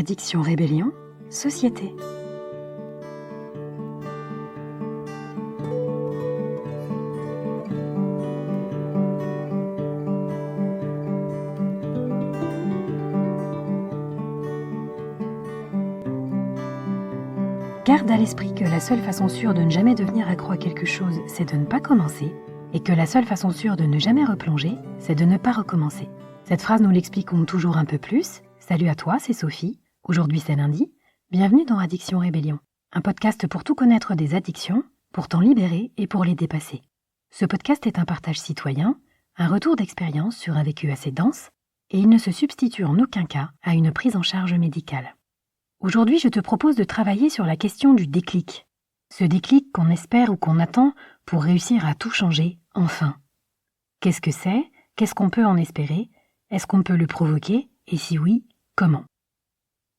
Addiction Rébellion, Société. Garde à l'esprit que la seule façon sûre de ne jamais devenir accro à quelque chose, c'est de ne pas commencer, et que la seule façon sûre de ne jamais replonger, c'est de ne pas recommencer. Cette phrase nous l'expliquons toujours un peu plus. Salut à toi, c'est Sophie. Aujourd'hui c'est lundi. Bienvenue dans Addiction Rébellion, un podcast pour tout connaître des addictions, pour t'en libérer et pour les dépasser. Ce podcast est un partage citoyen, un retour d'expérience sur un vécu assez dense, et il ne se substitue en aucun cas à une prise en charge médicale. Aujourd'hui, je te propose de travailler sur la question du déclic. Ce déclic qu'on espère ou qu'on attend pour réussir à tout changer, enfin. Qu'est-ce que c'est ? Qu'est-ce qu'on peut en espérer ? Est-ce qu'on peut le provoquer ? Et si oui, comment ?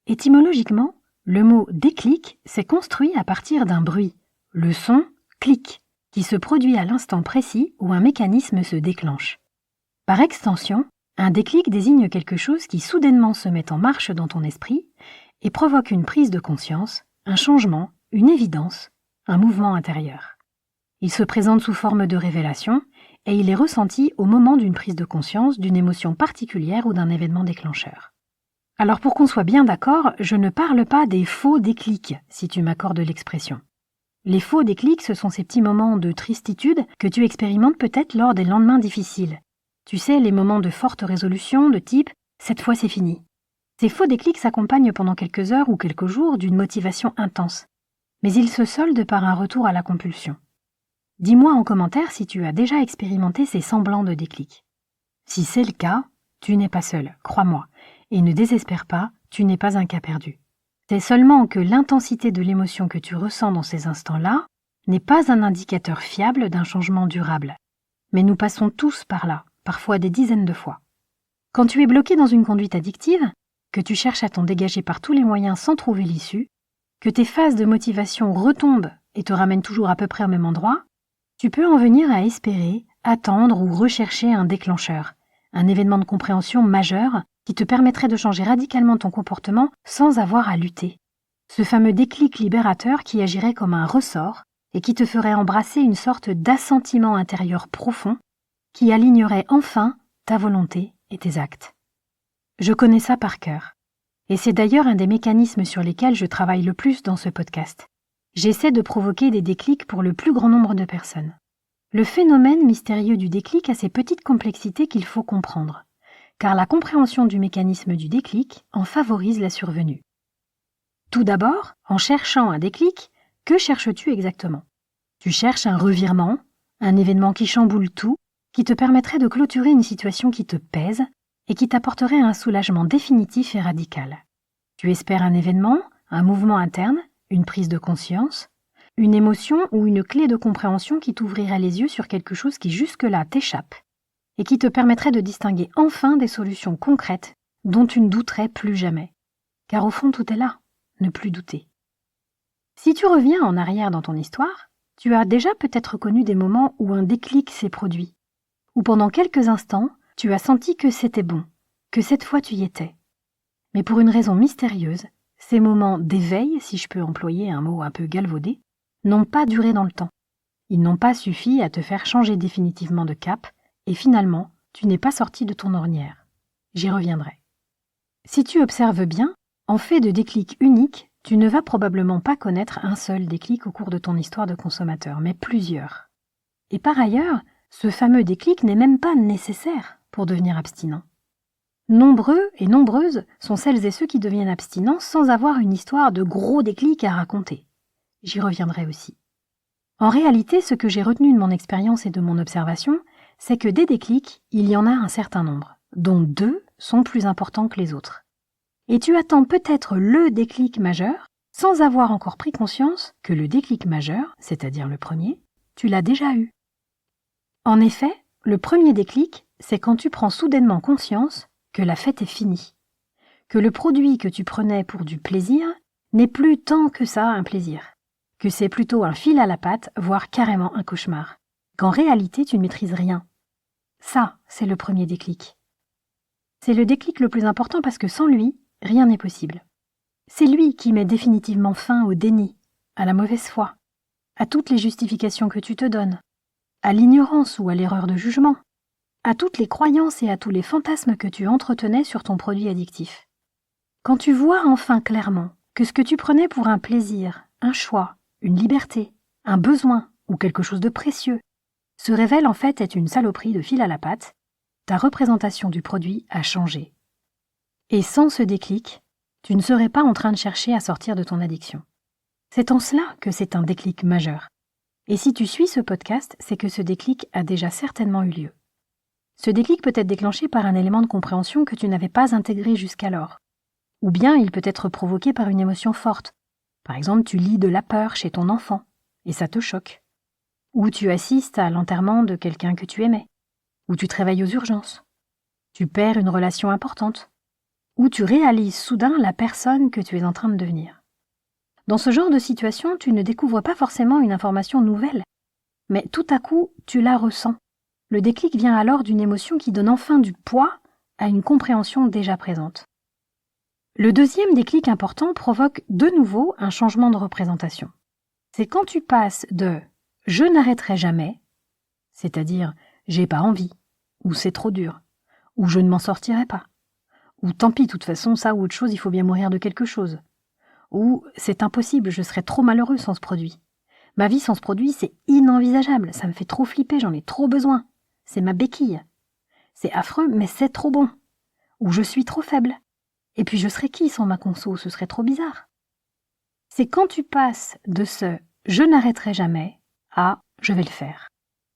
Étymologiquement, le mot déclic s'est construit à partir d'un bruit, le son clic, qui se produit à l'instant précis où un mécanisme se déclenche. Par extension, un déclic désigne quelque chose qui soudainement se met en marche dans ton esprit et provoque une prise de conscience, un changement, une évidence, un mouvement intérieur. Il se présente sous forme de révélation et il est ressenti au moment d'une prise de conscience, d'une émotion particulière ou d'un événement déclencheur. Alors pour qu'on soit bien d'accord, je ne parle pas des faux déclics, si tu m'accordes l'expression. Les faux déclics, ce sont ces petits moments de tristitude que tu expérimentes peut-être lors des lendemains difficiles. Tu sais, les moments de forte résolution de type « cette fois c'est fini ». Ces faux déclics s'accompagnent pendant quelques heures ou quelques jours d'une motivation intense, mais ils se soldent par un retour à la compulsion. Dis-moi en commentaire si tu as déjà expérimenté ces semblants de déclics. Si c'est le cas, tu n'es pas seul, crois-moi, et ne désespère pas, tu n'es pas un cas perdu. C'est seulement que l'intensité de l'émotion que tu ressens dans ces instants-là n'est pas un indicateur fiable d'un changement durable. Mais nous passons tous par là, parfois des dizaines de fois. Quand tu es bloqué dans une conduite addictive, que tu cherches à t'en dégager par tous les moyens sans trouver l'issue, que tes phases de motivation retombent et te ramènent toujours à peu près au même endroit, tu peux en venir à espérer, attendre ou rechercher un déclencheur, un événement de compréhension majeur qui te permettrait de changer radicalement ton comportement sans avoir à lutter. Ce fameux déclic libérateur qui agirait comme un ressort et qui te ferait embrasser une sorte d'assentiment intérieur profond qui alignerait enfin ta volonté et tes actes. Je connais ça par cœur. Et c'est d'ailleurs un des mécanismes sur lesquels je travaille le plus dans ce podcast. J'essaie de provoquer des déclics pour le plus grand nombre de personnes. Le phénomène mystérieux du déclic a ses petites complexités qu'il faut comprendre, car la compréhension du mécanisme du déclic en favorise la survenue. Tout d'abord, en cherchant un déclic, que cherches-tu exactement ? Tu cherches un revirement, un événement qui chamboule tout, qui te permettrait de clôturer une situation qui te pèse, et qui t'apporterait un soulagement définitif et radical. Tu espères un événement, un mouvement interne, une prise de conscience, une émotion ou une clé de compréhension qui t'ouvrirait les yeux sur quelque chose qui jusque-là t'échappe et qui te permettrait de distinguer enfin des solutions concrètes dont tu ne douterais plus jamais. Car au fond, tout est là, ne plus douter. Si tu reviens en arrière dans ton histoire, tu as déjà peut-être connu des moments où un déclic s'est produit, où pendant quelques instants, tu as senti que c'était bon, que cette fois tu y étais. Mais pour une raison mystérieuse, ces moments d'éveil, si je peux employer un mot un peu galvaudé, n'ont pas duré dans le temps. Ils n'ont pas suffi à te faire changer définitivement de cap, et finalement, tu n'es pas sorti de ton ornière. J'y reviendrai. Si tu observes bien, en fait de déclic unique, tu ne vas probablement pas connaître un seul déclic au cours de ton histoire de consommateur, mais plusieurs. Et par ailleurs, ce fameux déclic n'est même pas nécessaire pour devenir abstinent. Nombreux et nombreuses sont celles et ceux qui deviennent abstinents sans avoir une histoire de gros déclic à raconter. J'y reviendrai aussi. En réalité, ce que j'ai retenu de mon expérience et de mon observation, c'est que des déclics, il y en a un certain nombre, dont 2 sont plus importants que les autres. Et tu attends peut-être le déclic majeur, sans avoir encore pris conscience que le déclic majeur, c'est-à-dire le premier, tu l'as déjà eu. En effet, le premier déclic, c'est quand tu prends soudainement conscience que la fête est finie, que le produit que tu prenais pour du plaisir n'est plus tant que ça un plaisir, que c'est plutôt un fil à la patte, voire carrément un cauchemar, qu'en réalité tu ne maîtrises rien. Ça, c'est le premier déclic. C'est le déclic le plus important parce que sans lui, rien n'est possible. C'est lui qui met définitivement fin au déni, à la mauvaise foi, à toutes les justifications que tu te donnes, à l'ignorance ou à l'erreur de jugement, à toutes les croyances et à tous les fantasmes que tu entretenais sur ton produit addictif. Quand tu vois enfin clairement que ce que tu prenais pour un plaisir, un choix, une liberté, un besoin ou quelque chose de précieux se révèle en fait être une saloperie de fil à la patte, ta représentation du produit a changé. Et sans ce déclic, tu ne serais pas en train de chercher à sortir de ton addiction. C'est en cela que c'est un déclic majeur. Et si tu suis ce podcast, c'est que ce déclic a déjà certainement eu lieu. Ce déclic peut être déclenché par un élément de compréhension que tu n'avais pas intégré jusqu'alors. Ou bien il peut être provoqué par une émotion forte. Par exemple, tu lis de la peur chez ton enfant, et ça te choque. Ou tu assistes à l'enterrement de quelqu'un que tu aimais. Ou tu te réveilles aux urgences. Tu perds une relation importante. Ou tu réalises soudain la personne que tu es en train de devenir. Dans ce genre de situation, tu ne découvres pas forcément une information nouvelle, mais tout à coup, tu la ressens. Le déclic vient alors d'une émotion qui donne enfin du poids à une compréhension déjà présente. Le deuxième déclic important provoque de nouveau un changement de représentation. C'est quand tu passes de « je n'arrêterai jamais », c'est-à-dire « j'ai pas envie » ou « c'est trop dur » ou « je ne m'en sortirai pas » ou « tant pis, de toute façon, ça ou autre chose, il faut bien mourir de quelque chose » ou « c'est impossible, je serais trop malheureux sans ce produit ». Ma vie sans ce produit, c'est inenvisageable, ça me fait trop flipper, j'en ai trop besoin. C'est ma béquille. C'est affreux, mais c'est trop bon. Ou je suis trop faible. Et puis je serais qui sans ma conso, ce serait trop bizarre. C'est quand tu passes de ce « je n'arrêterai jamais » à « je vais le faire ».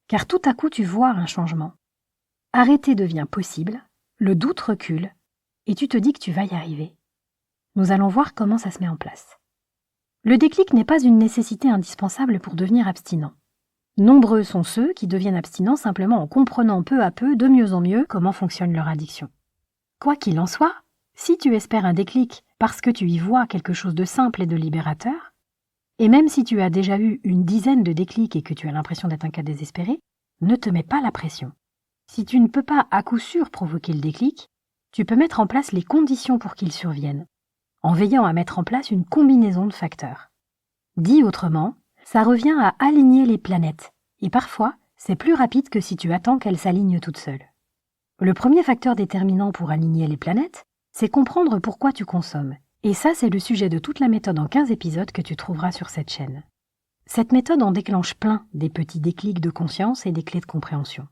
Car tout à coup tu vois un changement. Arrêter devient possible, le doute recule, et tu te dis que tu vas y arriver. Nous allons voir comment ça se met en place. Le déclic n'est pas une nécessité indispensable pour devenir abstinent. Nombreux sont ceux qui deviennent abstinents simplement en comprenant peu à peu, de mieux en mieux, comment fonctionne leur addiction. Quoi qu'il en soit, si tu espères un déclic parce que tu y vois quelque chose de simple et de libérateur, et même si tu as déjà eu une dizaine de déclics et que tu as l'impression d'être un cas désespéré, ne te mets pas la pression. Si tu ne peux pas à coup sûr provoquer le déclic, tu peux mettre en place les conditions pour qu'il survienne, en veillant à mettre en place une combinaison de facteurs. Dit autrement, ça revient à aligner les planètes, et parfois, c'est plus rapide que si tu attends qu'elles s'alignent toutes seules. Le premier facteur déterminant pour aligner les planètes, c'est comprendre pourquoi tu consommes. Et ça, c'est le sujet de toute la méthode en 15 épisodes que tu trouveras sur cette chaîne. Cette méthode en déclenche plein, des petits déclics de conscience et des clés de compréhension.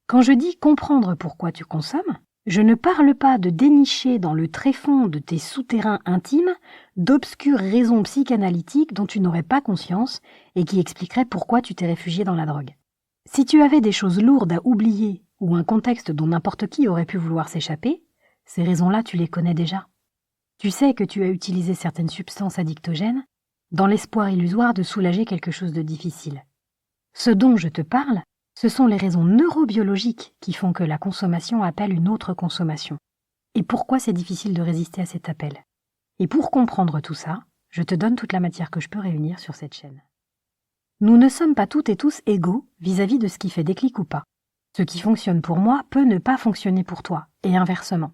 Quand je dis comprendre pourquoi tu consommes, je ne parle pas de dénicher dans le tréfonds de tes souterrains intimes d'obscures raisons psychanalytiques dont tu n'aurais pas conscience et qui expliqueraient pourquoi tu t'es réfugié dans la drogue. Si tu avais des choses lourdes à oublier ou un contexte dont n'importe qui aurait pu vouloir s'échapper, ces raisons-là, tu les connais déjà. Tu sais que tu as utilisé certaines substances addictogènes dans l'espoir illusoire de soulager quelque chose de difficile. Ce dont je te parle, ce sont les raisons neurobiologiques qui font que la consommation appelle une autre consommation. Et pourquoi c'est difficile de résister à cet appel. Et pour comprendre tout ça, je te donne toute la matière que je peux réunir sur cette chaîne. Nous ne sommes pas toutes et tous égaux vis-à-vis de ce qui fait déclic ou pas. Ce qui fonctionne pour moi peut ne pas fonctionner pour toi, et inversement.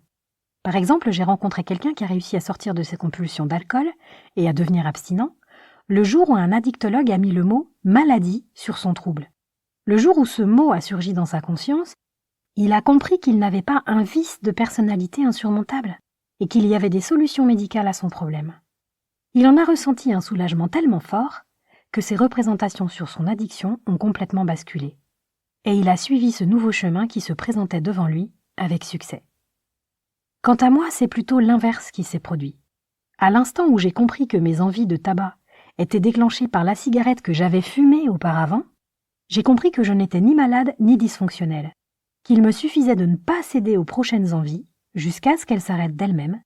Par exemple, j'ai rencontré quelqu'un qui a réussi à sortir de ses compulsions d'alcool et à devenir abstinent, le jour où un addictologue a mis le mot « maladie » sur son trouble. Le jour où ce mot a surgi dans sa conscience, il a compris qu'il n'avait pas un vice de personnalité insurmontable et qu'il y avait des solutions médicales à son problème. Il en a ressenti un soulagement tellement fort que ses représentations sur son addiction ont complètement basculé. Et il a suivi ce nouveau chemin qui se présentait devant lui avec succès. Quant à moi, c'est plutôt l'inverse qui s'est produit. À l'instant où j'ai compris que mes envies de tabac étaient déclenchées par la cigarette que j'avais fumée auparavant, j'ai compris que je n'étais ni malade ni dysfonctionnelle, qu'il me suffisait de ne pas céder aux prochaines envies jusqu'à ce qu'elles s'arrêtent d'elles-mêmes,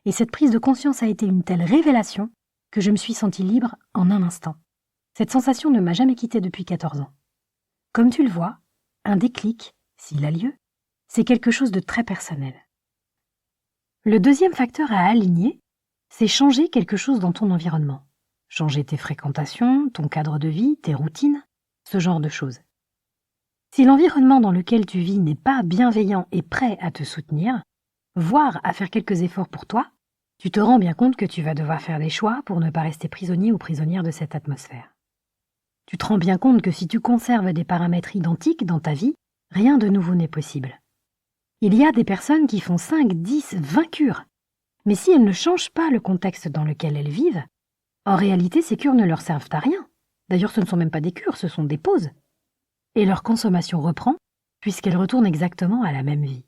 et cette prise de conscience a été une telle révélation que je me suis sentie libre en un instant. Cette sensation ne m'a jamais quittée depuis 14 ans. Comme tu le vois, un déclic, s'il a lieu, c'est quelque chose de très personnel. Le deuxième facteur à aligner, c'est changer quelque chose dans ton environnement. Changer tes fréquentations, ton cadre de vie, tes routines, ce genre de choses. Si l'environnement dans lequel tu vis n'est pas bienveillant et prêt à te soutenir, voire à faire quelques efforts pour toi, Tu te rends bien compte que tu vas devoir faire des choix pour ne pas rester prisonnier ou prisonnière de cette atmosphère. Tu te rends bien compte que si tu conserves des paramètres identiques dans ta vie, rien de nouveau n'est possible. Il y a des personnes qui font 5, 10, 20 cures. Mais si elles ne changent pas le contexte dans lequel elles vivent, en réalité ces cures ne leur servent à rien. D'ailleurs ce ne sont même pas des cures, ce sont des pauses. Et leur consommation reprend, puisqu'elles retournent exactement à la même vie.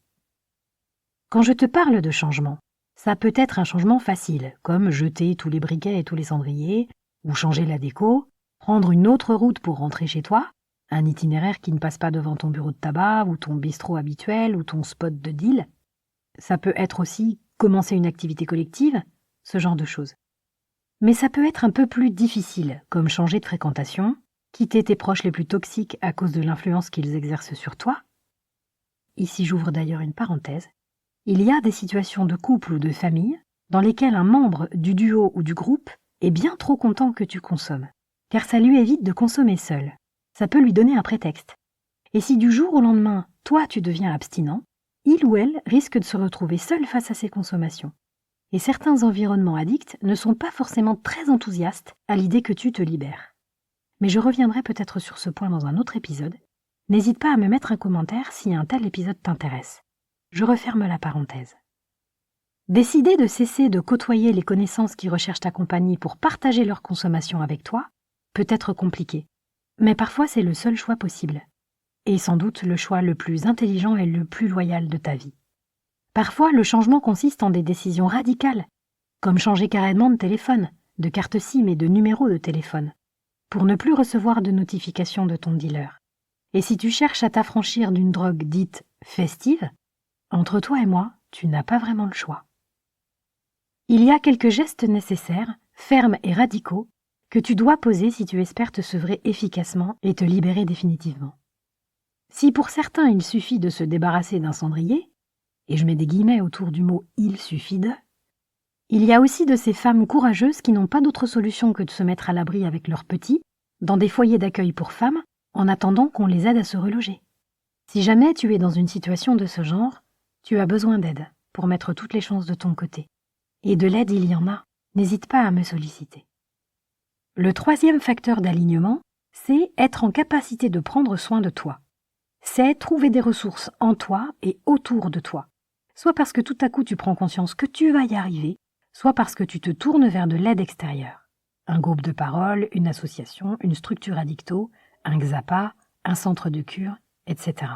Quand je te parle de changement, ça peut être un changement facile, comme jeter tous les briquets et tous les cendriers, ou changer la déco, prendre une autre route pour rentrer chez toi, un itinéraire qui ne passe pas devant ton bureau de tabac, ou ton bistrot habituel, ou ton spot de deal. Ça peut être aussi commencer une activité collective, ce genre de choses. Mais ça peut être un peu plus difficile, comme changer de fréquentation, quitter tes proches les plus toxiques à cause de l'influence qu'ils exercent sur toi. Ici j'ouvre d'ailleurs une parenthèse. Il y a des situations de couple ou de famille dans lesquelles un membre du duo ou du groupe est bien trop content que tu consommes, car ça lui évite de consommer seul. Ça peut lui donner un prétexte. Et si du jour au lendemain, toi tu deviens abstinent, il ou elle risque de se retrouver seul face à ses consommations. Et certains environnements addicts ne sont pas forcément très enthousiastes à l'idée que tu te libères. Mais je reviendrai peut-être sur ce point dans un autre épisode. N'hésite pas à me mettre un commentaire si un tel épisode t'intéresse. Je referme la parenthèse. Décider de cesser de côtoyer les connaissances qui recherchent ta compagnie pour partager leur consommation avec toi peut être compliqué. Mais parfois c'est le seul choix possible. Et sans doute le choix le plus intelligent et le plus loyal de ta vie. Parfois, le changement consiste en des décisions radicales, comme changer carrément de téléphone, de carte SIM et de numéro de téléphone, pour ne plus recevoir de notifications de ton dealer. Et si tu cherches à t'affranchir d'une drogue dite festive, entre toi et moi, tu n'as pas vraiment le choix. Il y a quelques gestes nécessaires, fermes et radicaux, que tu dois poser si tu espères te sevrer efficacement et te libérer définitivement. Si pour certains il suffit de se débarrasser d'un cendrier, et je mets des guillemets autour du mot « il suffit de », il y a aussi de ces femmes courageuses qui n'ont pas d'autre solution que de se mettre à l'abri avec leurs petits, dans des foyers d'accueil pour femmes, en attendant qu'on les aide à se reloger. Si jamais tu es dans une situation de ce genre, tu as besoin d'aide pour mettre toutes les chances de ton côté. Et de l'aide, il y en a. N'hésite pas à me solliciter. Le troisième facteur d'alignement, c'est être en capacité de prendre soin de toi. C'est trouver des ressources en toi et autour de toi. Soit parce que tout à coup tu prends conscience que tu vas y arriver, soit parce que tu te tournes vers de l'aide extérieure. Un groupe de parole, une association, une structure addicto, un XAPA, un centre de cure, etc.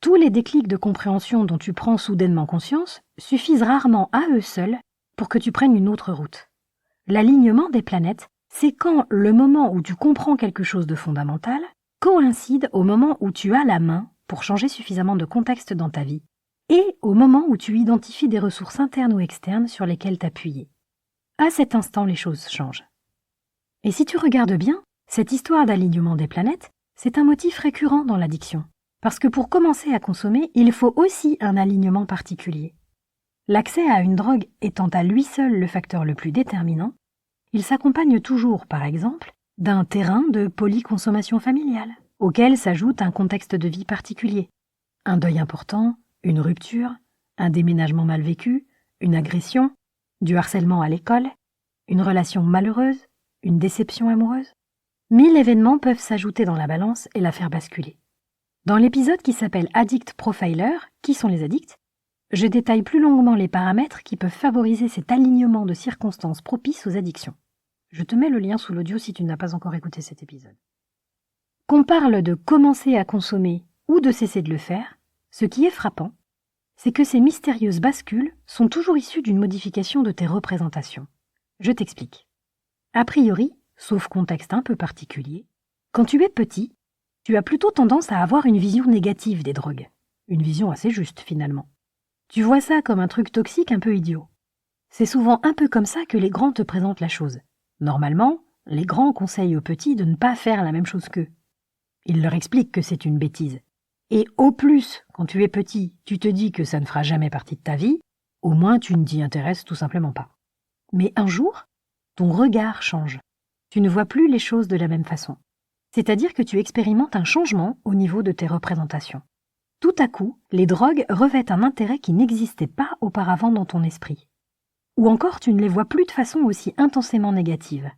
Tous les déclics de compréhension dont tu prends soudainement conscience suffisent rarement à eux seuls pour que tu prennes une autre route. L'alignement des planètes, c'est quand le moment où tu comprends quelque chose de fondamental coïncide au moment où tu as la main pour changer suffisamment de contexte dans ta vie et au moment où tu identifies des ressources internes ou externes sur lesquelles t'appuyer. À cet instant, les choses changent. Et si tu regardes bien, cette histoire d'alignement des planètes, c'est un motif récurrent dans l'addiction. Parce que pour commencer à consommer, il faut aussi un alignement particulier. L'accès à une drogue étant à lui seul le facteur le plus déterminant, il s'accompagne toujours, par exemple, d'un terrain de polyconsommation familiale, auquel s'ajoute un contexte de vie particulier. Un deuil important, une rupture, un déménagement mal vécu, une agression, du harcèlement à l'école, une relation malheureuse, une déception amoureuse. 1000 événements peuvent s'ajouter dans la balance et la faire basculer. Dans l'épisode qui s'appelle Addict Profiler, qui sont les addicts, je détaille plus longuement les paramètres qui peuvent favoriser cet alignement de circonstances propices aux addictions. Je te mets le lien sous l'audio si tu n'as pas encore écouté cet épisode. Qu'on parle de commencer à consommer ou de cesser de le faire, ce qui est frappant, c'est que ces mystérieuses bascules sont toujours issues d'une modification de tes représentations. Je t'explique. A priori, sauf contexte un peu particulier, quand tu es petit, tu as plutôt tendance à avoir une vision négative des drogues. Une vision assez juste finalement. Tu vois ça comme un truc toxique un peu idiot. C'est souvent un peu comme ça que les grands te présentent la chose. Normalement, les grands conseillent aux petits de ne pas faire la même chose qu'eux. Ils leur expliquent que c'est une bêtise. Et au plus, quand tu es petit, tu te dis que ça ne fera jamais partie de ta vie, au moins tu ne t'y intéresses tout simplement pas. Mais un jour, ton regard change. Tu ne vois plus les choses de la même façon. C'est-à-dire que tu expérimentes un changement au niveau de tes représentations. Tout à coup, les drogues revêtent un intérêt qui n'existait pas auparavant dans ton esprit. ou encore tu ne les vois plus de façon aussi intensément négative.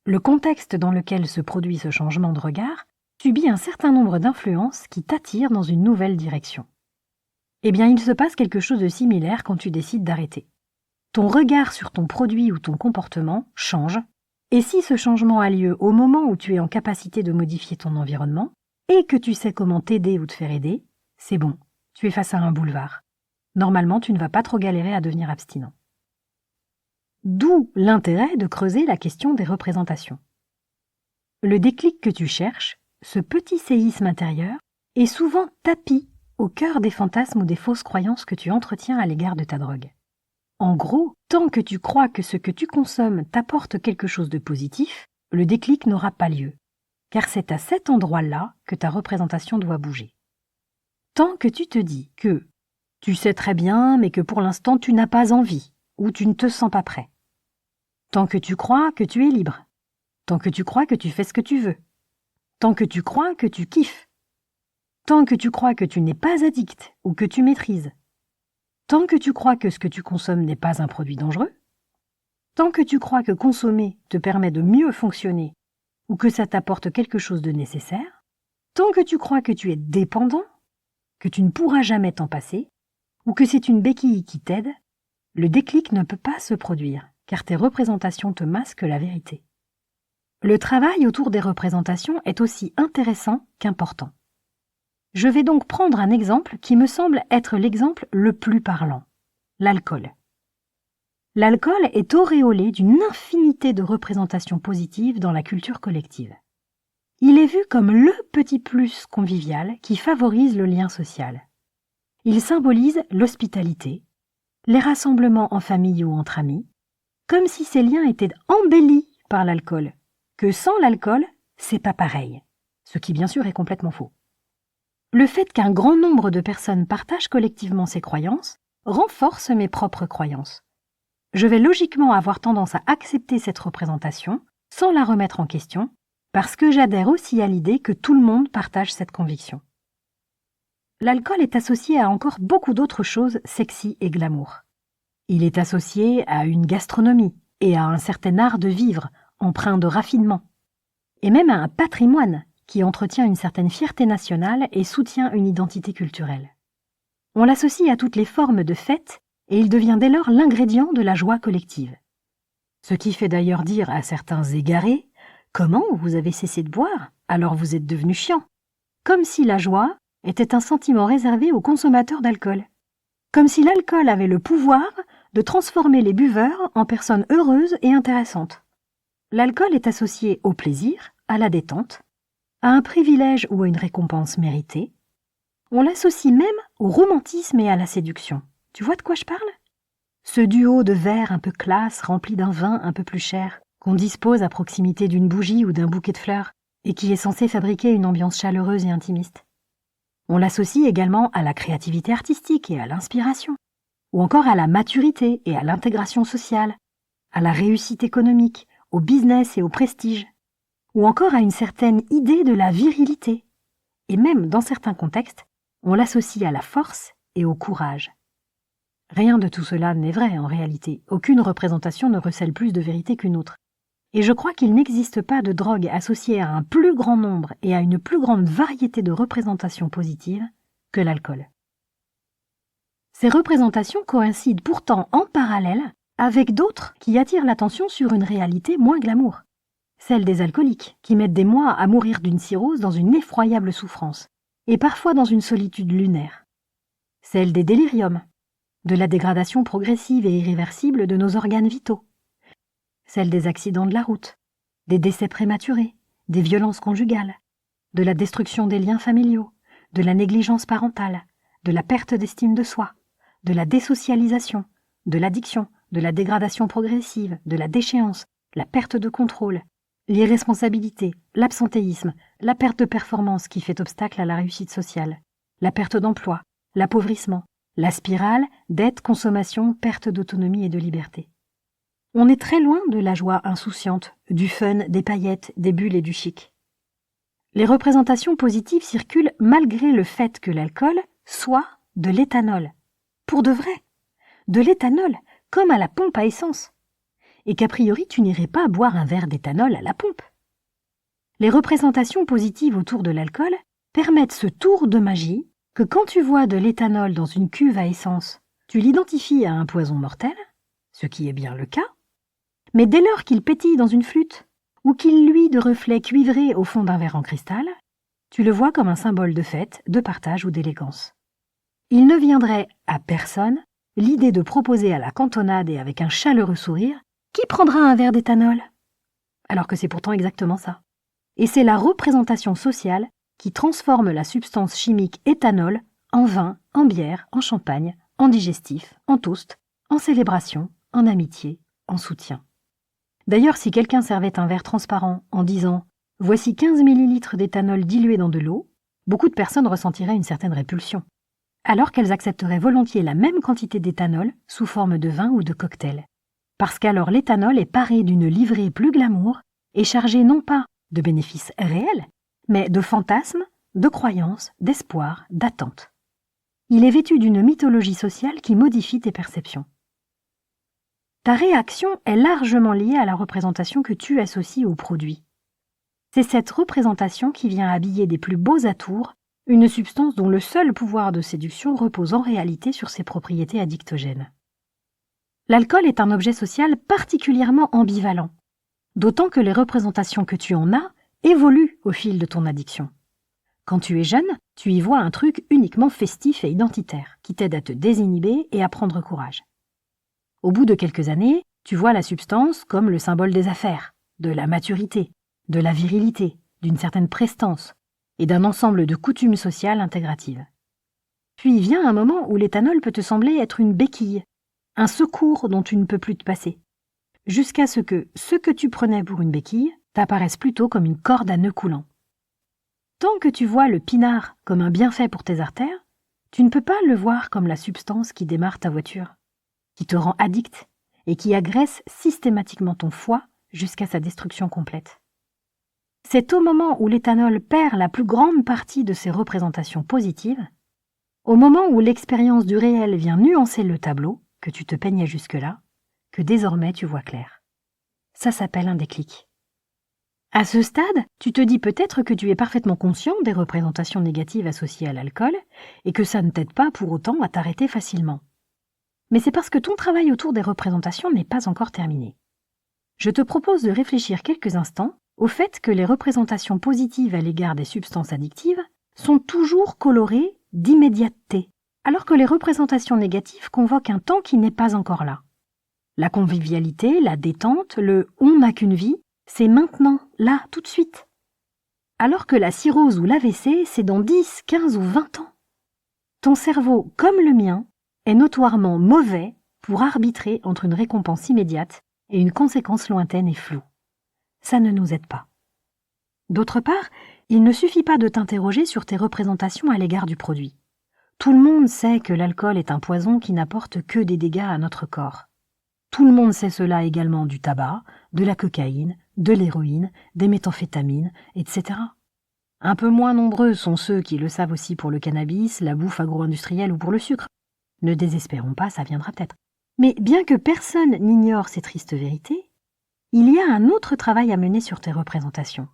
Le contexte dans lequel se produit ce changement de regard subit un certain nombre d'influences qui t'attirent dans une nouvelle direction. Eh bien, il se passe quelque chose de similaire quand tu décides d'arrêter. Ton regard sur ton produit ou ton comportement change, et si ce changement a lieu au moment où tu es en capacité de modifier ton environnement, et que tu sais comment t'aider ou te faire aider, c'est bon, tu es face à un boulevard. Normalement, tu ne vas pas trop galérer à devenir abstinent. D'où l'intérêt de creuser la question des représentations. Le déclic que tu cherches, ce petit séisme intérieur, est souvent tapi au cœur des fantasmes ou des fausses croyances que tu entretiens à l'égard de ta drogue. En gros, tant que tu crois que ce que tu consommes t'apporte quelque chose de positif, le déclic n'aura pas lieu, car c'est à cet endroit-là que ta représentation doit bouger. Tant que tu te dis que tu sais très bien, mais que pour l'instant tu n'as pas envie, ou tu ne te sens pas prêt. Tant que tu crois que tu es libre. Tant que tu crois que tu fais ce que tu veux. Tant que tu crois que tu kiffes. Tant que tu crois que tu n'es pas addict ou que tu maîtrises. Tant que tu crois que ce que tu consommes n'est pas un produit dangereux. Tant que tu crois que consommer te permet de mieux fonctionner ou que ça t'apporte quelque chose de nécessaire. Tant que tu crois que tu es dépendant, que tu ne pourras jamais t'en passer, ou que c'est une béquille qui t'aide, le déclic ne peut pas se produire, car tes représentations te masquent la vérité. Le travail autour des représentations est aussi intéressant qu'important. Je vais donc prendre un exemple qui me semble être l'exemple le plus parlant, l'alcool. L'alcool est auréolé d'une infinité de représentations positives dans la culture collective. Il est vu comme le petit plus convivial qui favorise le lien social. Il symbolise l'hospitalité, les rassemblements en famille ou entre amis, comme si ces liens étaient embellis par l'alcool, que sans l'alcool, c'est pas pareil, ce qui bien sûr est complètement faux. Le fait qu'un grand nombre de personnes partagent collectivement ces croyances renforce mes propres croyances. Je vais logiquement avoir tendance à accepter cette représentation sans la remettre en question, parce que j'adhère aussi à l'idée que tout le monde partage cette conviction. L'alcool est associé à encore beaucoup d'autres choses sexy et glamour. Il est associé à une gastronomie et à un certain art de vivre, empreint de raffinement, et même à un patrimoine qui entretient une certaine fierté nationale et soutient une identité culturelle. On l'associe à toutes les formes de fêtes et il devient dès lors l'ingrédient de la joie collective. Ce qui fait d'ailleurs dire à certains égarés « Comment vous avez cessé de boire, alors vous êtes devenu chiant ?» Comme si la joie était un sentiment réservé aux consommateurs d'alcool. Comme si l'alcool avait le pouvoir de transformer les buveurs en personnes heureuses et intéressantes. L'alcool est associé au plaisir, à la détente, à un privilège ou à une récompense méritée. On l'associe même au romantisme et à la séduction. Tu vois de quoi je parle ? Ce duo de verres un peu classe rempli d'un vin un peu plus cher, qu'on dispose à proximité d'une bougie ou d'un bouquet de fleurs, et qui est censé fabriquer une ambiance chaleureuse et intimiste. On l'associe également à la créativité artistique et à l'inspiration, ou encore à la maturité et à l'intégration sociale, à la réussite économique, au business et au prestige, ou encore à une certaine idée de la virilité. Et même, dans certains contextes, on l'associe à la force et au courage. Rien de tout cela n'est vrai en réalité. Aucune représentation ne recèle plus de vérité qu'une autre. Et je crois qu'il n'existe pas de drogue associée à un plus grand nombre et à une plus grande variété de représentations positives que l'alcool. Ces représentations coïncident pourtant en parallèle avec d'autres qui attirent l'attention sur une réalité moins glamour. Celle des alcooliques, qui mettent des mois à mourir d'une cirrhose dans une effroyable souffrance, et parfois dans une solitude lunaire. Celle des déliriums, de la dégradation progressive et irréversible de nos organes vitaux. Celle des accidents de la route, des décès prématurés, des violences conjugales, de la destruction des liens familiaux, de la négligence parentale, de la perte d'estime de soi, de la désocialisation, de l'addiction, de la dégradation progressive, de la déchéance, la perte de contrôle, l'irresponsabilité, l'absentéisme, la perte de performance qui fait obstacle à la réussite sociale, la perte d'emploi, l'appauvrissement, la spirale, dette, consommation, perte d'autonomie et de liberté. On est très loin de la joie insouciante, du fun, des paillettes, des bulles et du chic. Les représentations positives circulent malgré le fait que l'alcool soit de l'éthanol. Pour de vrai. De l'éthanol, comme à la pompe à essence, et qu'a priori tu n'irais pas boire un verre d'éthanol à la pompe. Les représentations positives autour de l'alcool permettent ce tour de magie que quand tu vois de l'éthanol dans une cuve à essence, tu l'identifies à un poison mortel, ce qui est bien le cas, mais dès lors qu'il pétille dans une flûte ou qu'il luit de reflets cuivrés au fond d'un verre en cristal, tu le vois comme un symbole de fête, de partage ou d'élégance. Il ne viendrait à personne l'idée de proposer à la cantonade et avec un chaleureux sourire « Qui prendra un verre d'éthanol ?» Alors que c'est pourtant exactement ça. Et c'est la représentation sociale qui transforme la substance chimique éthanol en vin, en bière, en champagne, en digestif, en toast, en célébration, en amitié, en soutien. D'ailleurs, si quelqu'un servait un verre transparent en disant « Voici 15 millilitres d'éthanol dilué dans de l'eau », beaucoup de personnes ressentiraient une certaine répulsion, alors qu'elles accepteraient volontiers la même quantité d'éthanol sous forme de vin ou de cocktail. Parce qu'alors l'éthanol est paré d'une livrée plus glamour et chargé non pas de bénéfices réels, mais de fantasmes, de croyances, d'espoirs, d'attentes. Il est vêtu d'une mythologie sociale qui modifie tes perceptions. Ta réaction est largement liée à la représentation que tu associes au produit. C'est cette représentation qui vient habiller des plus beaux atours une substance dont le seul pouvoir de séduction repose en réalité sur ses propriétés addictogènes. L'alcool est un objet social particulièrement ambivalent, d'autant que les représentations que tu en as évoluent au fil de ton addiction. Quand tu es jeune, tu y vois un truc uniquement festif et identitaire, qui t'aide à te désinhiber et à prendre courage. Au bout de quelques années, tu vois la substance comme le symbole des affaires, de la maturité, de la virilité, d'une certaine prestance et d'un ensemble de coutumes sociales intégratives. Puis vient un moment où l'éthanol peut te sembler être une béquille, un secours dont tu ne peux plus te passer, jusqu'à ce que tu prenais pour une béquille t'apparaisse plutôt comme une corde à nœud coulant. Tant que tu vois le pinard comme un bienfait pour tes artères, tu ne peux pas le voir comme la substance qui démarre ta voiture, qui te rend addict et qui agresse systématiquement ton foie jusqu'à sa destruction complète. C'est au moment où l'éthanol perd la plus grande partie de ses représentations positives, au moment où l'expérience du réel vient nuancer le tableau, que tu te peignais jusque-là, que désormais tu vois clair. Ça s'appelle un déclic. À ce stade, tu te dis peut-être que tu es parfaitement conscient des représentations négatives associées à l'alcool et que ça ne t'aide pas pour autant à t'arrêter facilement. Mais c'est parce que ton travail autour des représentations n'est pas encore terminé. Je te propose de réfléchir quelques instants au fait que les représentations positives à l'égard des substances addictives sont toujours colorées d'immédiateté, alors que les représentations négatives convoquent un temps qui n'est pas encore là. La convivialité, la détente, le « on n'a qu'une vie », c'est maintenant, là, tout de suite. Alors que la cirrhose ou l'AVC, c'est dans 10, 15 ou 20 ans. Ton cerveau, comme le mien, est notoirement mauvais pour arbitrer entre une récompense immédiate et une conséquence lointaine et floue. Ça ne nous aide pas. D'autre part, il ne suffit pas de t'interroger sur tes représentations à l'égard du produit. Tout le monde sait que l'alcool est un poison qui n'apporte que des dégâts à notre corps. Tout le monde sait cela également du tabac, de la cocaïne, de l'héroïne, des méthamphétamines, etc. Un peu moins nombreux sont ceux qui le savent aussi pour le cannabis, la bouffe agro-industrielle ou pour le sucre. Ne désespérons pas, ça viendra peut-être. Mais bien que personne n'ignore ces tristes vérités, il y a un autre travail à mener sur tes représentations.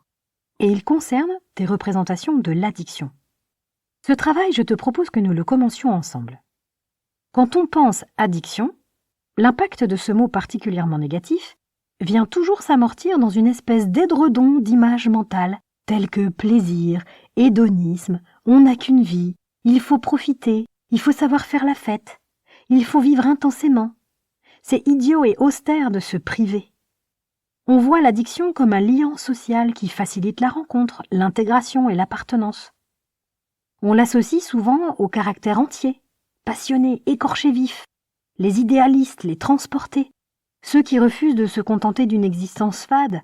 Et il concerne tes représentations de l'addiction. Ce travail, je te propose que nous le commencions ensemble. Quand on pense addiction, l'impact de ce mot particulièrement négatif vient toujours s'amortir dans une espèce d'édredon d'images mentales, telles que plaisir, hédonisme, on n'a qu'une vie, il faut profiter, il faut savoir faire la fête, il faut vivre intensément. C'est idiot et austère de se priver. On voit l'addiction comme un liant social qui facilite la rencontre, l'intégration et l'appartenance. On l'associe souvent au caractère entier, passionné, écorché vif, les idéalistes, les transportés, ceux qui refusent de se contenter d'une existence fade,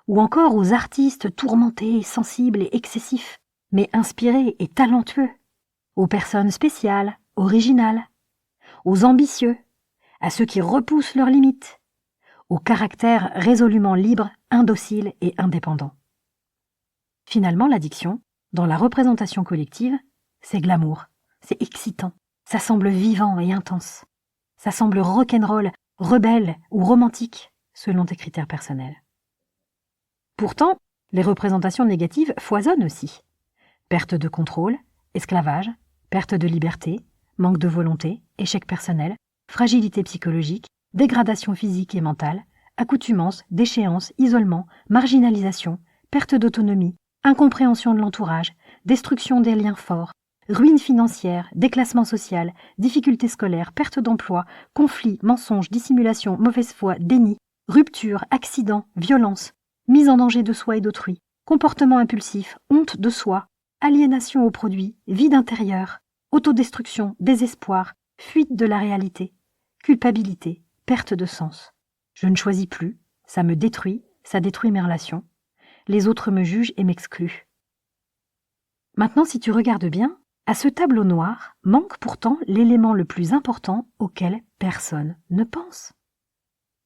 ou encore aux artistes tourmentés, sensibles et excessifs, mais inspirés et talentueux, aux personnes spéciales, originales, aux ambitieux, à ceux qui repoussent leurs limites, au caractère résolument libre, indocile et indépendant. Finalement, l'addiction, dans la représentation collective, c'est glamour, c'est excitant, ça semble vivant et intense, ça semble rock'n'roll, rebelle ou romantique, selon tes critères personnels. Pourtant, les représentations négatives foisonnent aussi. Perte de contrôle, esclavage, perte de liberté, manque de volonté, échec personnel, fragilité psychologique, dégradation physique et mentale, accoutumance, déchéance, isolement, marginalisation, perte d'autonomie, incompréhension de l'entourage, destruction des liens forts, ruine financière, déclassement social, difficultés scolaires, perte d'emploi, conflits, mensonges, dissimulation, mauvaise foi, déni, rupture, accident, violence, mise en danger de soi et d'autrui, comportement impulsif, honte de soi, aliénation aux produits, vide intérieur, autodestruction, désespoir, fuite de la réalité, culpabilité, perte de sens. Je ne choisis plus, ça me détruit, ça détruit mes relations. Les autres me jugent et m'excluent. Maintenant, si tu regardes bien, à ce tableau noir manque pourtant l'élément le plus important auquel personne ne pense.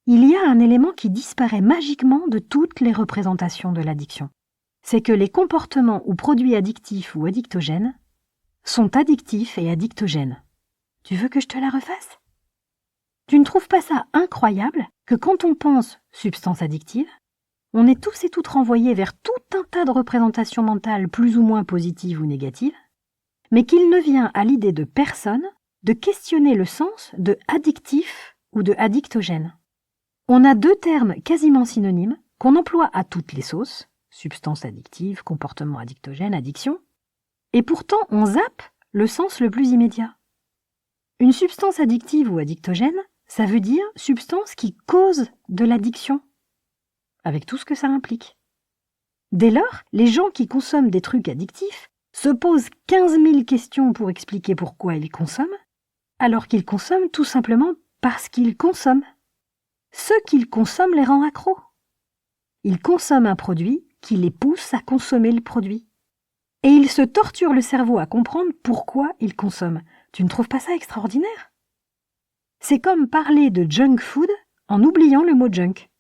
Il y a un élément qui disparaît magiquement de toutes les représentations de l'addiction. C'est que les comportements ou produits addictifs ou addictogènes sont addictifs et addictogènes. Tu veux que je te la refasse ? Tu ne trouves pas ça incroyable que quand on pense substance addictive, on est tous et toutes renvoyés vers tout un tas de représentations mentales plus ou moins positives ou négatives, mais qu'il ne vient à l'idée de personne de questionner le sens de addictif ou de addictogène. On a deux termes quasiment synonymes qu'on emploie à toutes les sauces, substance addictive, comportement addictogène, addiction, et pourtant on zappe le sens le plus immédiat. Une substance addictive ou addictogène, ça veut dire substance qui cause de l'addiction, avec tout ce que ça implique. Dès lors, les gens qui consomment des trucs addictifs se posent 15 000 questions pour expliquer pourquoi ils consomment, alors qu'ils consomment tout simplement parce qu'ils consomment. Ce qu'ils consomment les rend accros. Ils consomment un produit qui les pousse à consommer le produit. Et ils se torturent le cerveau à comprendre pourquoi ils consomment. Tu ne trouves pas ça extraordinaire ? C'est comme parler de junk food en oubliant le mot junk.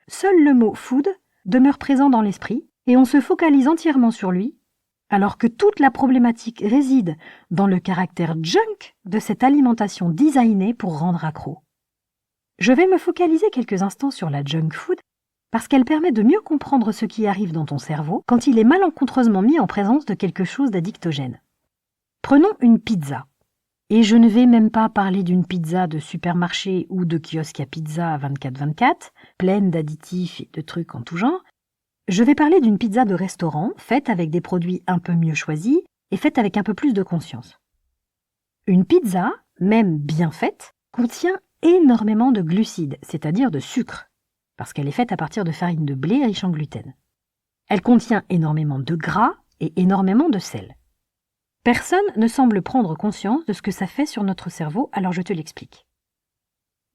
Seul le mot food demeure présent dans l'esprit et on se focalise entièrement sur lui, alors que toute la problématique réside dans le caractère junk de cette alimentation designée pour rendre accro. Je vais me focaliser quelques instants sur la junk food parce qu'elle permet de mieux comprendre ce qui arrive dans ton cerveau quand il est malencontreusement mis en présence de quelque chose d'addictogène. Prenons une pizza. Et je ne vais même pas parler d'une pizza de supermarché ou de kiosque à pizza 24/24, pleine d'additifs et de trucs en tout genre. Je vais parler d'une pizza de restaurant, faite avec des produits un peu mieux choisis et faite avec un peu plus de conscience. Une pizza, même bien faite, contient énormément de glucides, c'est-à-dire de sucre, parce qu'elle est faite à partir de farine de blé riche en gluten. Elle contient énormément de gras et énormément de sel. Personne ne semble prendre conscience de ce que ça fait sur notre cerveau, alors je te l'explique.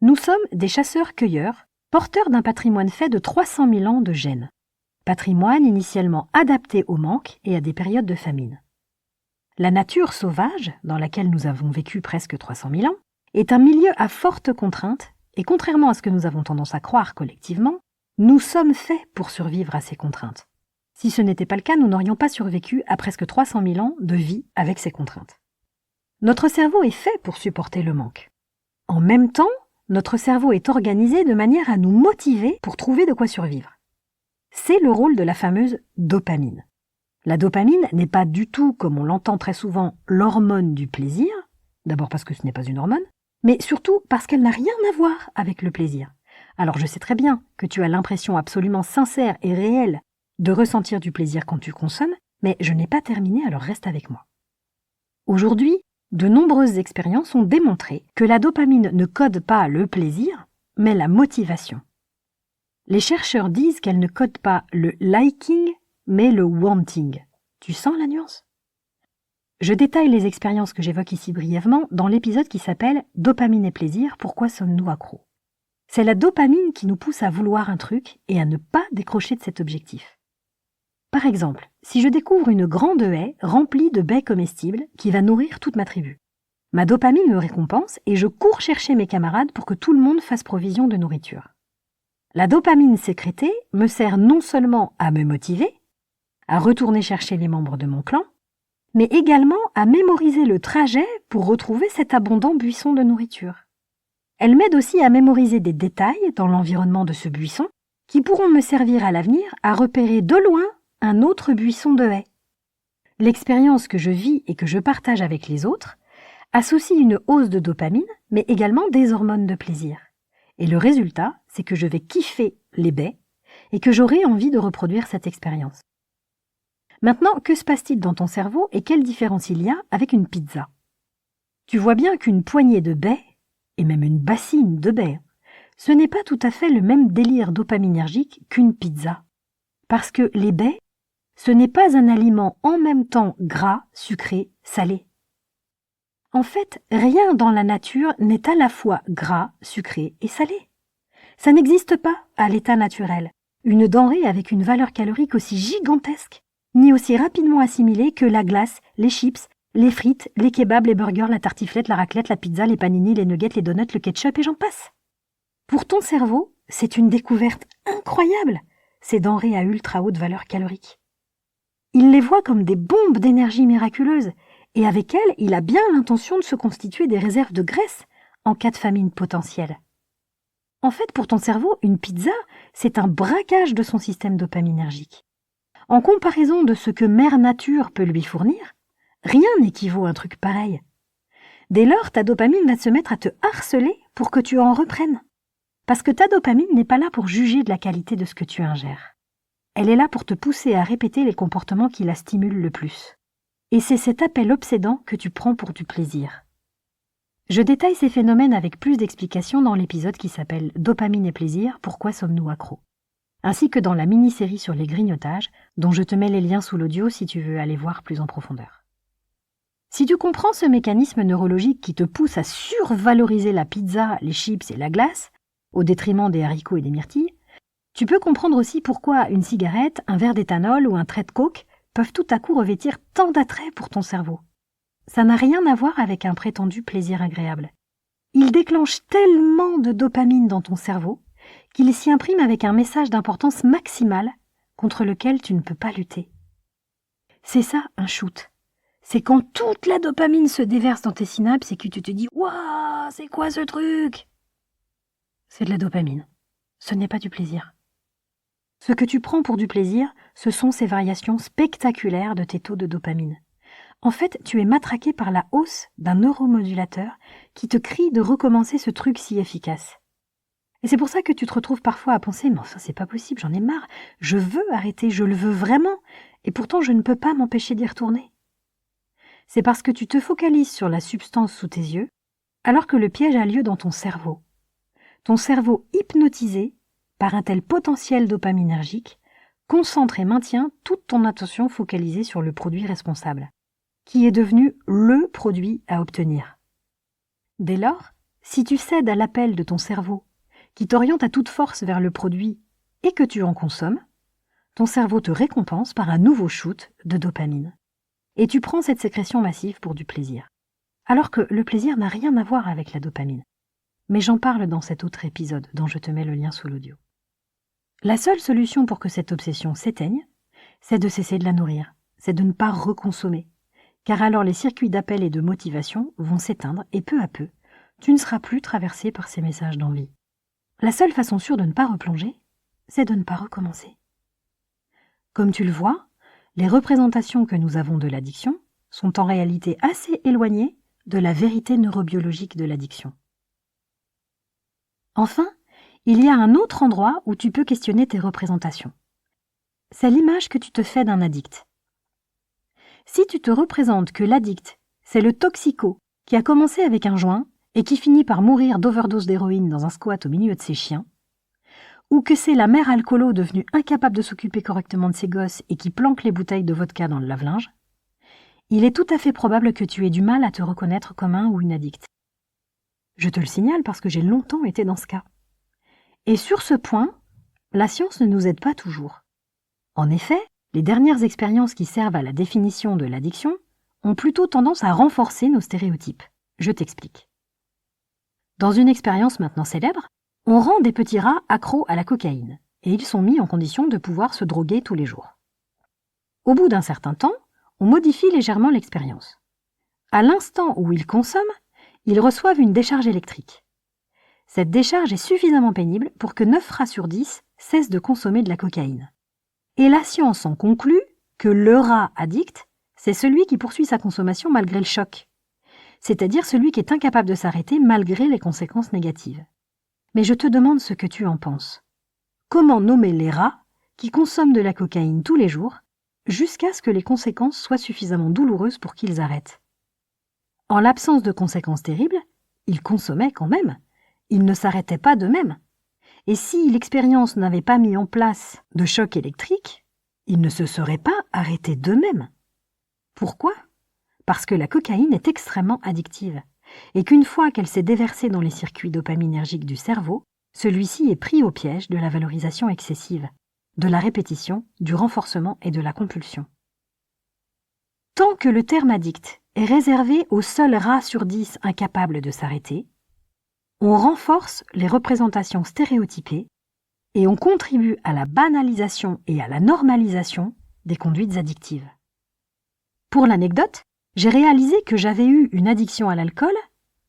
Nous sommes des chasseurs-cueilleurs, porteurs d'un patrimoine fait de 300 000 ans de gènes. Patrimoine initialement adapté au manque et à des périodes de famine. La nature sauvage, dans laquelle nous avons vécu presque 300 000 ans, est un milieu à forte contrainte, et contrairement à ce que nous avons tendance à croire collectivement, nous sommes faits pour survivre à ces contraintes. Si ce n'était pas le cas, nous n'aurions pas survécu à presque 300 000 ans de vie avec ces contraintes. Notre cerveau est fait pour supporter le manque. En même temps, notre cerveau est organisé de manière à nous motiver pour trouver de quoi survivre. C'est le rôle de la fameuse dopamine. La dopamine n'est pas du tout, comme on l'entend très souvent, l'hormone du plaisir, d'abord parce que ce n'est pas une hormone, mais surtout parce qu'elle n'a rien à voir avec le plaisir. Alors je sais très bien que tu as l'impression absolument sincère et réelle de ressentir du plaisir quand tu consommes, mais je n'ai pas terminé, alors reste avec moi. Aujourd'hui, de nombreuses expériences ont démontré que la dopamine ne code pas le plaisir, mais la motivation. Les chercheurs disent qu'elle ne code pas le liking, mais le wanting. Tu sens la nuance ? Je détaille les expériences que j'évoque ici brièvement dans l'épisode qui s'appelle « Dopamine et plaisir, pourquoi sommes-nous accros ?» C'est la dopamine qui nous pousse à vouloir un truc et à ne pas décrocher de cet objectif. Par exemple, si je découvre une grande haie remplie de baies comestibles qui va nourrir toute ma tribu, ma dopamine me récompense et je cours chercher mes camarades pour que tout le monde fasse provision de nourriture. La dopamine sécrétée me sert non seulement à me motiver, à retourner chercher les membres de mon clan, mais également à mémoriser le trajet pour retrouver cet abondant buisson de nourriture. Elle m'aide aussi à mémoriser des détails dans l'environnement de ce buisson qui pourront me servir à l'avenir à repérer de loin un autre buisson de haies. L'expérience que je vis et que je partage avec les autres associe une hausse de dopamine, mais également des hormones de plaisir. Et le résultat, c'est que je vais kiffer les baies et que j'aurai envie de reproduire cette expérience. Maintenant, que se passe-t-il dans ton cerveau et quelle différence il y a avec une pizza? Tu vois bien qu'une poignée de baies, et même une bassine de baies, ce n'est pas tout à fait le même délire dopaminergique qu'une pizza. Parce que les baies, ce n'est pas un aliment en même temps gras, sucré, salé. En fait, rien dans la nature n'est à la fois gras, sucré et salé. Ça n'existe pas à l'état naturel, une denrée avec une valeur calorique aussi gigantesque, ni aussi rapidement assimilée que la glace, les chips, les frites, les kebabs, les burgers, la tartiflette, la raclette, la pizza, les panini, les nuggets, les donuts, le ketchup et j'en passe. Pour ton cerveau, c'est une découverte incroyable, ces denrées à ultra haute valeur calorique. Il les voit comme des bombes d'énergie miraculeuses, et avec elles, il a bien l'intention de se constituer des réserves de graisse en cas de famine potentielle. En fait, pour ton cerveau, une pizza, c'est un braquage de son système dopaminergique. En comparaison de ce que Mère Nature peut lui fournir, rien n'équivaut à un truc pareil. Dès lors, ta dopamine va se mettre à te harceler pour que tu en reprennes. Parce que ta dopamine n'est pas là pour juger de la qualité de ce que tu ingères. Elle est là pour te pousser à répéter les comportements qui la stimulent le plus. Et c'est cet appel obsédant que tu prends pour du plaisir. Je détaille ces phénomènes avec plus d'explications dans l'épisode qui s'appelle « Dopamine et plaisir, pourquoi sommes-nous accros ?» ainsi que dans la mini-série sur les grignotages, dont je te mets les liens sous l'audio si tu veux aller voir plus en profondeur. Si tu comprends ce mécanisme neurologique qui te pousse à survaloriser la pizza, les chips et la glace, au détriment des haricots et des myrtilles, tu peux comprendre aussi pourquoi une cigarette, un verre d'éthanol ou un trait de coke peuvent tout à coup revêtir tant d'attrait pour ton cerveau. Ça n'a rien à voir avec un prétendu plaisir agréable. Il déclenche tellement de dopamine dans ton cerveau qu'il s'y imprime avec un message d'importance maximale contre lequel tu ne peux pas lutter. C'est ça, un shoot. C'est quand toute la dopamine se déverse dans tes synapses et que tu te dis « Waouh, c'est quoi ce truc ?» C'est de la dopamine. Ce n'est pas du plaisir. Ce que tu prends pour du plaisir, ce sont ces variations spectaculaires de tes taux de dopamine. En fait, tu es matraqué par la hausse d'un neuromodulateur qui te crie de recommencer ce truc si efficace. Et c'est pour ça que tu te retrouves parfois à penser « Mais enfin, c'est pas possible, j'en ai marre, je veux arrêter, je le veux vraiment, et pourtant je ne peux pas m'empêcher d'y retourner. » C'est parce que tu te focalises sur la substance sous tes yeux, alors que le piège a lieu dans ton cerveau. Ton cerveau hypnotisé par un tel potentiel dopaminergique concentre et maintient toute ton attention focalisée sur le produit responsable, qui est devenu le produit à obtenir. Dès lors, si tu cèdes à l'appel de ton cerveau, qui t'oriente à toute force vers le produit et que tu en consommes, ton cerveau te récompense par un nouveau shoot de dopamine. Et tu prends cette sécrétion massive pour du plaisir. Alors que le plaisir n'a rien à voir avec la dopamine. Mais j'en parle dans cet autre épisode dont je te mets le lien sous l'audio. La seule solution pour que cette obsession s'éteigne, c'est de cesser de la nourrir, c'est de ne pas reconsommer. Car alors les circuits d'appel et de motivation vont s'éteindre et peu à peu, tu ne seras plus traversé par ces messages d'envie. La seule façon sûre de ne pas replonger, c'est de ne pas recommencer. Comme tu le vois, les représentations que nous avons de l'addiction sont en réalité assez éloignées de la vérité neurobiologique de l'addiction. Enfin, il y a un autre endroit où tu peux questionner tes représentations. C'est l'image que tu te fais d'un addict. Si tu te représentes que l'addict, c'est le toxico qui a commencé avec un joint et qui finit par mourir d'overdose d'héroïne dans un squat au milieu de ses chiens, ou que c'est la mère alcoolo devenue incapable de s'occuper correctement de ses gosses et qui planque les bouteilles de vodka dans le lave-linge, il est tout à fait probable que tu aies du mal à te reconnaître comme un ou une addict. Je te le signale parce que j'ai longtemps été dans ce cas. Et sur ce point, la science ne nous aide pas toujours. En effet, les dernières expériences qui servent à la définition de l'addiction ont plutôt tendance à renforcer nos stéréotypes. Je t'explique. Dans une expérience maintenant célèbre, on rend des petits rats accros à la cocaïne et ils sont mis en condition de pouvoir se droguer tous les jours. Au bout d'un certain temps, on modifie légèrement l'expérience. À l'instant où ils consomment, ils reçoivent une décharge électrique. Cette décharge est suffisamment pénible pour que 9 rats sur 10 cessent de consommer de la cocaïne. Et la science en conclut que le rat addict, c'est celui qui poursuit sa consommation malgré le choc, c'est-à-dire celui qui est incapable de s'arrêter malgré les conséquences négatives. Mais je te demande ce que tu en penses. Comment nommer les rats qui consomment de la cocaïne tous les jours jusqu'à ce que les conséquences soient suffisamment douloureuses pour qu'ils arrêtent? En l'absence de conséquences terribles, ils consommaient quand même. Ils ne s'arrêtaient pas d'eux-mêmes. Et si l'expérience n'avait pas mis en place de choc électrique, ils ne se seraient pas arrêtés d'eux-mêmes. Pourquoi ? Parce que la cocaïne est extrêmement addictive, et qu'une fois qu'elle s'est déversée dans les circuits dopaminergiques du cerveau, celui-ci est pris au piège de la valorisation excessive, de la répétition, du renforcement et de la compulsion. Tant que le terme addict est réservé au seul rat sur 10 incapable de s'arrêter, on renforce les représentations stéréotypées et on contribue à la banalisation et à la normalisation des conduites addictives. Pour l'anecdote, j'ai réalisé que j'avais eu une addiction à l'alcool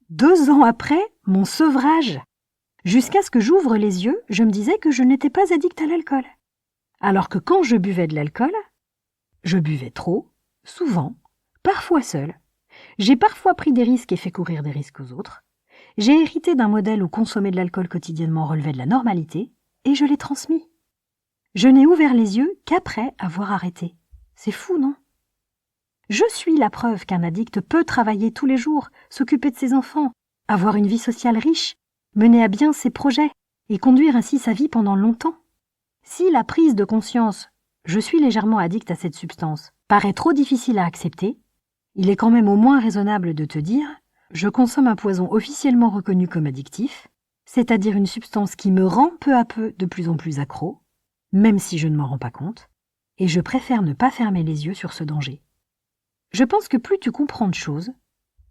2 ans après mon sevrage. Jusqu'à ce que j'ouvre les yeux, je me disais que je n'étais pas addict à l'alcool. Alors que quand je buvais de l'alcool, je buvais trop, souvent, parfois seul. J'ai parfois pris des risques et fait courir des risques aux autres. J'ai hérité d'un modèle où consommer de l'alcool quotidiennement relevait de la normalité, et je l'ai transmis. Je n'ai ouvert les yeux qu'après avoir arrêté. C'est fou, non ? Je suis la preuve qu'un addict peut travailler tous les jours, s'occuper de ses enfants, avoir une vie sociale riche, mener à bien ses projets et conduire ainsi sa vie pendant longtemps. Si la prise de conscience « je suis légèrement addict à cette substance » paraît trop difficile à accepter, il est quand même au moins raisonnable de te dire « je consomme un poison officiellement reconnu comme addictif, c'est-à-dire une substance qui me rend peu à peu de plus en plus accro, même si je ne m'en rends pas compte, et je préfère ne pas fermer les yeux sur ce danger. » Je pense que plus tu comprends de choses,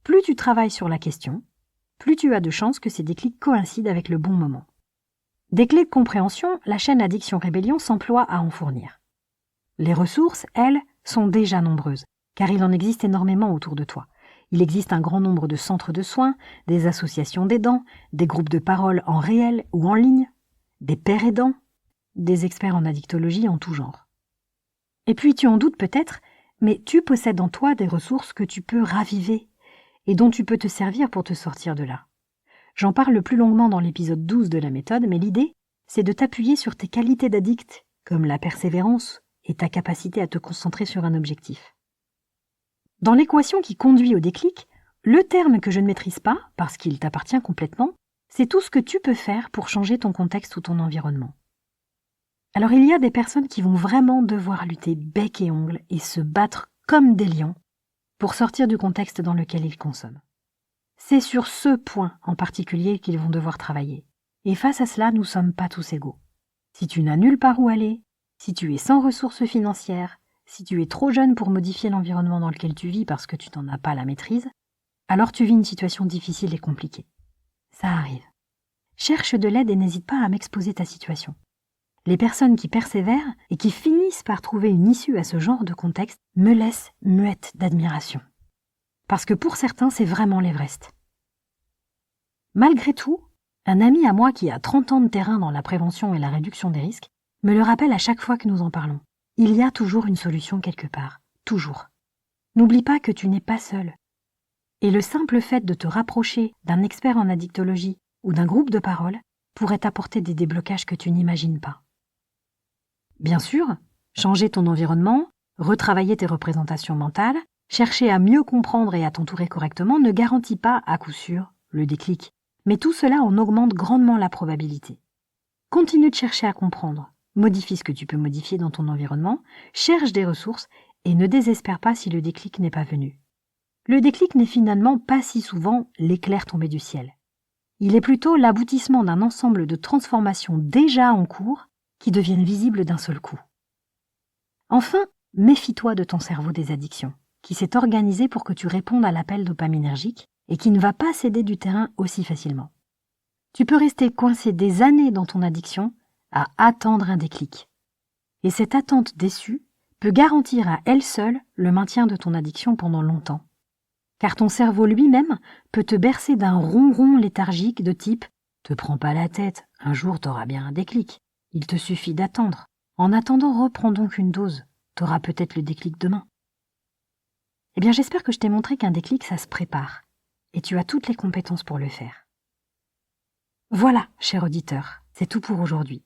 plus tu travailles sur la question, plus tu as de chances que ces déclics coïncident avec le bon moment. Des clés de compréhension, la chaîne Addiction Rébellion s'emploie à en fournir. Les ressources, elles, sont déjà nombreuses, car il en existe énormément autour de toi. Il existe un grand nombre de centres de soins, des associations d'aidants, des groupes de parole en réel ou en ligne, des pairs aidants, des experts en addictologie en tout genre. Et puis tu en doutes peut-être, mais tu possèdes en toi des ressources que tu peux raviver et dont tu peux te servir pour te sortir de là. J'en parle plus longuement dans l'épisode 12 de la méthode, mais l'idée, c'est de t'appuyer sur tes qualités d'addict, comme la persévérance et ta capacité à te concentrer sur un objectif. Dans l'équation qui conduit au déclic, le terme que je ne maîtrise pas, parce qu'il t'appartient complètement, c'est tout ce que tu peux faire pour changer ton contexte ou ton environnement. Alors il y a des personnes qui vont vraiment devoir lutter bec et ongles et se battre comme des lions pour sortir du contexte dans lequel ils consomment. C'est sur ce point en particulier qu'ils vont devoir travailler. Et face à cela, nous ne sommes pas tous égaux. Si tu n'as nulle part où aller, si tu es sans ressources financières, si tu es trop jeune pour modifier l'environnement dans lequel tu vis parce que tu n'en as pas la maîtrise, alors tu vis une situation difficile et compliquée. Ça arrive. Cherche de l'aide et n'hésite pas à m'exposer ta situation. Les personnes qui persévèrent et qui finissent par trouver une issue à ce genre de contexte me laissent muette d'admiration. Parce que pour certains, c'est vraiment l'Everest. Malgré tout, un ami à moi qui a 30 ans de terrain dans la prévention et la réduction des risques me le rappelle à chaque fois que nous en parlons. Il y a toujours une solution quelque part. Toujours. N'oublie pas que tu n'es pas seul. Et le simple fait de te rapprocher d'un expert en addictologie ou d'un groupe de parole pourrait t'apporter des déblocages que tu n'imagines pas. Bien sûr, changer ton environnement, retravailler tes représentations mentales, chercher à mieux comprendre et à t'entourer correctement ne garantit pas, à coup sûr, le déclic. Mais tout cela en augmente grandement la probabilité. Continue de chercher à comprendre, modifie ce que tu peux modifier dans ton environnement, cherche des ressources et ne désespère pas si le déclic n'est pas venu. Le déclic n'est finalement pas si souvent l'éclair tombé du ciel. Il est plutôt l'aboutissement d'un ensemble de transformations déjà en cours qui deviennent visibles d'un seul coup. Enfin, méfie-toi de ton cerveau des addictions, qui s'est organisé pour que tu répondes à l'appel dopaminergique et qui ne va pas céder du terrain aussi facilement. Tu peux rester coincé des années dans ton addiction à attendre un déclic. Et cette attente déçue peut garantir à elle seule le maintien de ton addiction pendant longtemps. Car ton cerveau lui-même peut te bercer d'un ronron léthargique de type Te prends pas la tête, un jour t'auras bien un déclic. Il te suffit d'attendre. En attendant, reprends donc une dose. T'auras peut-être le déclic demain. Eh bien, j'espère que je t'ai montré qu'un déclic, ça se prépare. Et tu as toutes les compétences pour le faire. Voilà, cher auditeur, c'est tout pour aujourd'hui.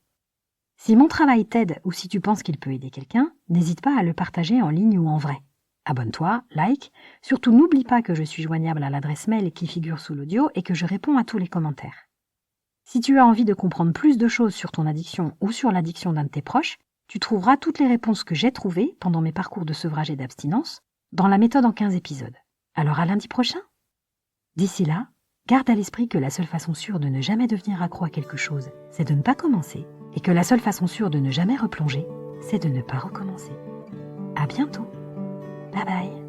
Si mon travail t'aide ou si tu penses qu'il peut aider quelqu'un, n'hésite pas à le partager en ligne ou en vrai. Abonne-toi, like, surtout n'oublie pas que je suis joignable à l'adresse mail qui figure sous l'audio et que je réponds à tous les commentaires. Si tu as envie de comprendre plus de choses sur ton addiction ou sur l'addiction d'un de tes proches, tu trouveras toutes les réponses que j'ai trouvées pendant mes parcours de sevrage et d'abstinence dans la méthode en 15 épisodes. Alors à lundi prochain. D'ici là, garde à l'esprit que la seule façon sûre de ne jamais devenir accro à quelque chose, c'est de ne pas commencer, et que la seule façon sûre de ne jamais replonger, c'est de ne pas recommencer. À bientôt. Bye bye.